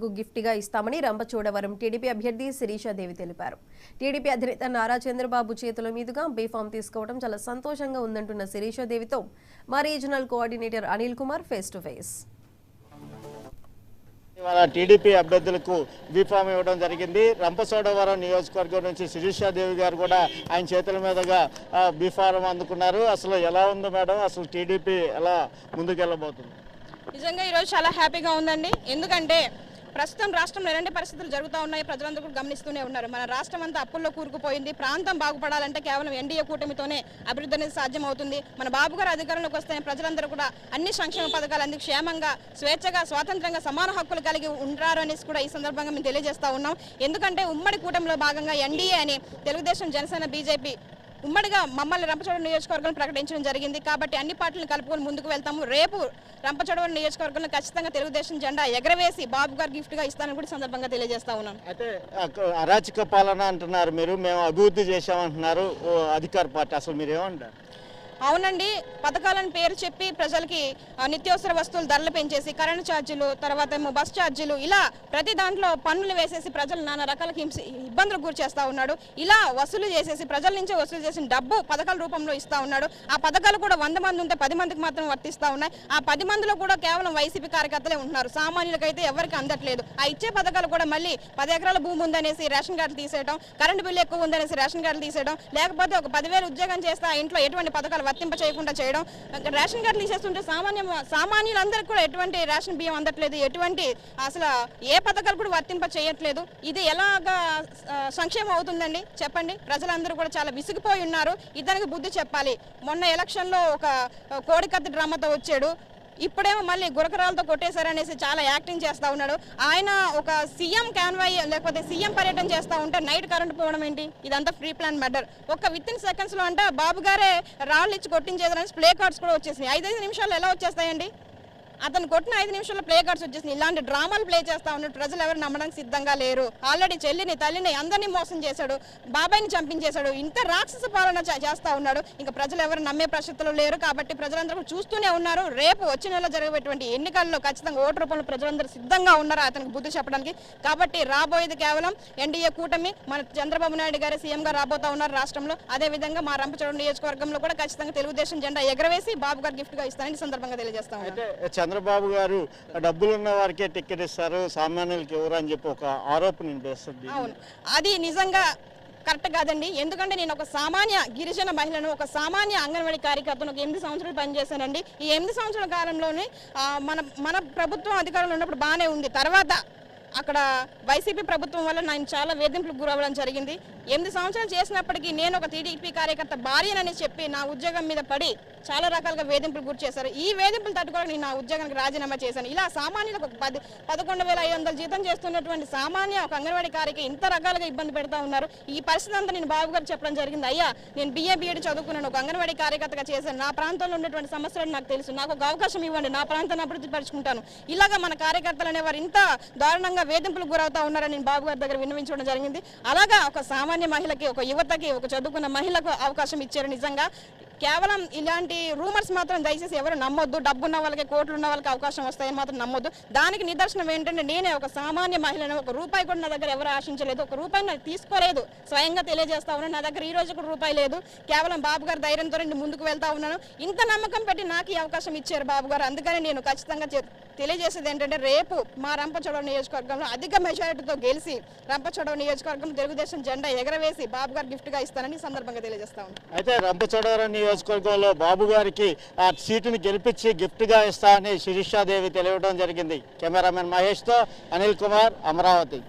బాబుకు గిఫ్ట్గా ఇస్తామని రంపచోడవరం టీడీపీ అభ్యర్థి శిరీషాదేవి తెలిపారు. టీడీపీ అధినేత నారా చంద్రబాబు చేతుల మీదుగా బీఫామ్ తీసుకోవడం చాలా సంతోషంగా ఉందంటున్న శిరీషాదేవితో మా regional coordinator Anil Kumar face to face. ఇవాళ టీడీపీ అభ్యర్థులకు బీఫామ్ ఇవ్వడం జరిగింది. రంపచోడవరం నియోజకవర్గం నుంచి శిరీషాదేవి గారు కూడా ఆయన చేతుల మీదుగా బీఫామ్ అందుకున్నారు. అసలు ఎలా ఉంది మేడం, అసలు టీడీపీ ఎలా ముందుకెళ్ళబోతుంది? నిజంగా ఈరోజు చాలా హ్యాపీగా ఉందండి. ఎందుకంటే ప్రస్తుతం రాష్ట్రంలో ఎలాంటి పరిస్థితులు జరుగుతూ ఉన్నాయి ప్రజలందరూ కూడా గమనిస్తూనే ఉన్నారు. మన రాష్ట్రం అంతా అప్పుల్లో కూరుకుపోయింది. ప్రాంతం బాగుపడాలంటే కేవలం ఎన్డీఏ కూటమితోనే అభివృద్ధి అనేది సాధ్యమవుతుంది. మన బాబు గారు అధికారంలోకి వస్తే ప్రజలందరూ కూడా అన్ని సంక్షేమ పథకాలు అంది క్షేమంగా, స్వేచ్ఛగా, స్వాతంత్రంగా, సమాన హక్కులు కలిగి ఉంటారు అనేసి కూడా ఈ సందర్భంగా మేము తెలియజేస్తా ఉన్నాం. ఎందుకంటే ఉమ్మడి కూటమిలో భాగంగా ఎన్డీఏ అని తెలుగుదేశం, జనసేన, బీజేపీ ఉమ్మడిగా మమ్మల్ని రంపచోడవరం నియోజకవర్గం ప్రకటించడం జరిగింది. కాబట్టి అన్ని పార్టీలను కలుపుకొని ముందుకు వెళ్తాము. రేపు రంపచోడవరం నియోజకవర్గంలో ఖచ్చితంగా తెలుగుదేశం జెండా ఎగరవేసి బాబు గారు గిఫ్ట్గా ఇస్తానని కూడా సందర్భంగా తెలియజేస్తా ఉన్నాం. అయితే అరాచక పాలన అంటున్నారు మీరు, మేము అభివృద్ధి చేశామంటున్నారు అధికార పార్టీ, అసలు మీరు ఏమంటారు? అవునండి, పథకాలను పేరు చెప్పి ప్రజలకి నిత్యావసర వస్తువులు ధరలు పెంచేసి కరెంటు ఛార్జీలు, తర్వాత ఏమో బస్ ఛార్జీలు, ఇలా ప్రతి దాంట్లో పన్నులు వేసేసి ప్రజలు నానా రకాల ఇబ్బందులకు గురి చేస్తూ ఉన్నాడు. ఇలా వసూలు చేసేసి ప్రజల నుంచి వసూలు చేసిన డబ్బు పథకాల రూపంలో ఇస్తూ ఉన్నాడు. ఆ పథకాలు కూడా 100 మంది ఉంటే 10 మందికి మాత్రం వర్తిస్తూ ఉన్నాయి. ఆ 10 మందిలో కూడా కేవలం వైసీపీ కార్యకర్తలే ఉంటున్నారు. సామాన్యులకైతే ఎవరికి అందట్లేదు. ఆ ఇచ్చే పథకాలు కూడా మళ్ళీ 10 ఎకరాల భూమి ఉందనేసి రేషన్ కార్డులు తీసేయడం, కరెంటు బిల్లు ఎక్కువ ఉందనేసి రేషన్ కార్డులు తీసేయడం, లేకపోతే ఒక 10,000 ఉద్యోగం చేస్తే ఆ ఇంట్లో ఎటువంటి పథకాలు వర్తింప చేయకుండా చేయడం, రేషన్ కార్డులు తీసేస్తుంటే సామాన్యులందరికీ కూడా ఎటువంటి రేషన్ బియ్యం అందట్లేదు, ఎటువంటి అసలు ఏ పథకాలు కూడా వర్తింప చేయట్లేదు. ఇది ఎలాగా సంక్షేమం అవుతుందండి చెప్పండి? ప్రజలందరూ కూడా చాలా విసిగిపోయి ఉన్నారు. ఇతనికి బుద్ధి చెప్పాలి. మొన్న ఎలక్షన్లో ఒక కోడికత్తి డ్రామాతో వచ్చాడు, ఇప్పుడేమో మళ్ళీ గురకరాలతో కొట్టేశారనేసి చాలా యాక్టింగ్ చేస్తూ ఉన్నాడు. ఆయన ఒక సీఎం కాన్వాయ్ లేకపోతే సీఎం పర్యటన చేస్తూ ఉంటే నైట్ కరెంట్ పోవడం ఏంటి? ఇదంతా ప్రీ ప్లాన్ మర్డర్. ఒక వితిన్ సెకండ్స్లో అంటే బాబు గారే రాళ్ళు ఇచ్చి కొట్టించేదని ప్లే కార్డ్స్ కూడా వచ్చేసినాయి. 5 నిమిషాల్లో ఎలా వచ్చేస్తాయండి? అతను కొట్టిన 5 నిమిషాల్లో ప్లే కార్డ్స్ వచ్చేసినాయి. ఇలాంటి డ్రామాలు ప్లే చేస్తూ ఉన్నాడు. ప్రజలు ఎవరు నమ్మడానికి సిద్ధంగా లేరు. ఆల్రెడీ చెల్లిని, తల్లిని అందరినీ మోసం చేశాడు, బాబాయిని చంపించేశాడు. ఇంత రాక్షస పాలన చేస్తూ ఉన్నాడు. ఇంకా ప్రజలు ఎవరు నమ్మే పరిస్థితులు లేరు. కాబట్టి ప్రజలందరూ చూస్తూనే ఉన్నారు. రేపు వచ్చే నెలలో జరిగేటువంటి ఎన్నికల్లో ఖచ్చితంగా ఓటు రూపంలో ప్రజలందరూ సిద్ధంగా ఉన్నారు అతనికి బుద్ధి చెప్పడానికి. కాబట్టి రాబోయేది కేవలం ఎన్డీఏ కూటమి. మన చంద్రబాబు నాయుడు గారు సీఎంగా రాబోతా ఉన్నారు రాష్ట్రంలో. అదేవిధంగా మా రంపచోడవరం నియోజకవర్గంలో కూడా ఖచ్చితంగా తెలుగుదేశం జెండా ఎగరవేసి బాబు గారు గిఫ్ట్గా ఇస్తానని సందర్భంగా తెలియజేస్తాం. చంద్రబాబు గారు డబ్బులున్న వారికే టికెట్ ఇస్తారు, సామాన్యులకి ఎవరు అని చెప్పి ఒక ఆరోపణ వినిపిస్తుంది. అవును, అది నిజంగా కరెక్ట్ కాదండి. ఎందుకంటే నేను ఒక సామాన్య గిరిజన మహిళను, ఒక సామాన్య అంగన్వాడీ కార్యకర్తను 8 సంవత్సరాలు పనిచేశానండి. ఈ 8 సంవత్సరాల కాలంలోనే మన ప్రభుత్వం అధికారంలో ఉన్నప్పుడు బాగానే ఉంది. తర్వాత అక్కడ వైసీపీ ప్రభుత్వం వల్ల నేను చాలా వేధింపులకు గురవ్వడం జరిగింది. 8 సంవత్సరాలు చేసినప్పటికీ నేను ఒక టీడీపీ కార్యకర్త భార్యనని చెప్పి నా ఉద్యోగం మీద పడి చాలా రకాలుగా వేధింపులు గురి చేశారు. ఈ వేధింపులు తట్టుకోవడానికి నేను నా ఉద్యోగానికి రాజీనామా చేశాను. ఇలా సామాన్యులకు 11,500 జీతం చేస్తున్నటువంటి సామాన్య ఒక అంగన్వాడీ కార్యకి ఇంత రకాలుగా ఇబ్బంది పెడతా ఉన్నారు. ఈ పరిస్థితి అంతా నేను బాబు గారు చెప్పడం జరిగింది. అయ్యా, నేను BA-BEd చదువుకున్నాను, ఒక అంగన్వాడీ కార్యకర్తగా చేశాను, నా ప్రాంతంలో ఉన్నటువంటి సమస్యలు నాకు తెలుసు, నాకు ఒక అవకాశం ఇవ్వండి, నా ప్రాంతాన్ని అభివృద్ధి పరుచుకుంటాను. ఇలాగా మన కార్యకర్తలు అనేవారు ఇంత దారుణంగా వేధింపులు గురవుతా ఉన్నారని నేను బాబు గారి దగ్గర విన్నవించడం జరిగింది. అలాగా ఒక సామాన్య మహిళకి, ఒక యువతకి, ఒక చదువుకున్న మహిళకు అవకాశం ఇచ్చారు. నిజంగా కేవలం ఇలాంటి రూమర్స్ మాత్రం దయచేసి ఎవరు నమ్మొద్దు. డబ్బున్న వాళ్ళకి, కోట్లు ఉన్న వాళ్ళకి అవకాశం వస్తాయని మాత్రం నమ్మొద్దు. దానికి నిదర్శనం ఏంటంటే నేనే ఒక సామాన్య మహిళను, 1 రూపాయి కూడా నా దగ్గర ఎవరు ఆశించలేదు, 1 రూపాయి నాకు తీసుకోలేదు. స్వయంగా తెలియజేస్తా ఉన్నాను. నా దగ్గర ఈ రోజు కూడా రూపాయి లేదు. కేవలం బాబు గారి ధైర్యంతో నేను ముందుకు వెళ్తా ఉన్నాను. ఇంత నమ్మకం పెట్టి నాకు ఈ అవకాశం ఇచ్చారు బాబు గారు. అందుకని నేను ఖచ్చితంగా తెలియజేసేది ఏంటంటే రేపు మా రంపచోడవరం నియోజకవర్గంలో అధిక మెజారిటీతో గెలిచి రంపచోడవరం నియోజకవర్గం తెలుగుదేశం జెండా ఎగరవేసి బాబు గారు గిఫ్ట్గా ఇస్తానని సందర్భంగా తెలియజేస్తా ఉన్నాను. అయితే రంపచోడవరం నియోజకవర్గంలో బాబు గారికి ఆ సీటును గెలిపించి గిఫ్ట్గా ఇస్తానని శిరీషాదేవి తెలియడం జరిగింది. కెమెరామెన్ మహేష్తో అనిల్ కుమార్, అమరావతి.